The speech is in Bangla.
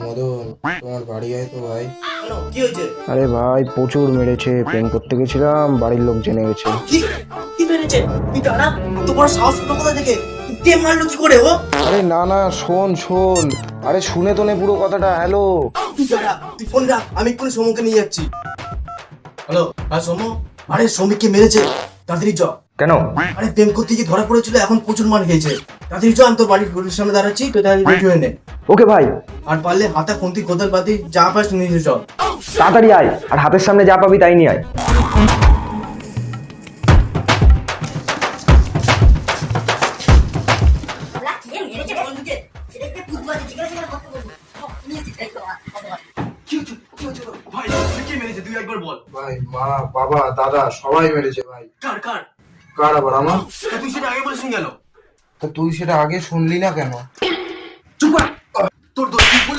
মদন, তোমার বাড়ি আয় তো ভাই। কেন কি হয়েছে? আরে ভাই প্রচুর মেরেছে, প্রেম করতে গেছিলাম, বাড়ির লোক জেনে গেছে। কি কি মেরেছে? তুই দাঁড়া, এত বড় সাহস তো কোথা থেকে? কে মারলো কি করে ও? আরে না না, শোন শোন, আরে শুনে তো নে পুরো কথাটা। হ্যালো, তুই দাঁড়া, তুই ফোন রাখ, আমি এক্ষুনি সমুকে নিয়ে যাচ্ছি। হ্যালো, হ্যাঁ সোমু। আরে শ্রমিককে মেরেছে, তাড়াতাড়ি চ। কেন? আরে প্রেম করতে গিয়ে ধরা পড়েছিল, এখন প্রচুর মার খেয়েছে। তাড়াতাড়ি চ, আমি তোর বাড়ির গলির সামনে দাঁড়াচ্ছি, তুই তাড়াতাড়ি রেডি হয়ে নে। ওকে ভাই, আর পারলে হাতা খুন্তি কোদাল পাতি যা পাস নিয়ে চল। তাড়াতাড়ি আয়, আর হাতের সামনে যা পাবি তাই নিয়ে আয়। ভাই কে মেরেছে তুই একবার বল। ভাই, মা, বাবা, দাদা সবাই মেরেছে ভাই। কার কার? কার আবার? আমার। তুই সেটা আগে বলিস গেল। তা তুই সেটা আগে শুনলি না কেন? চুপ কর। তোর দোষ, তুই বলি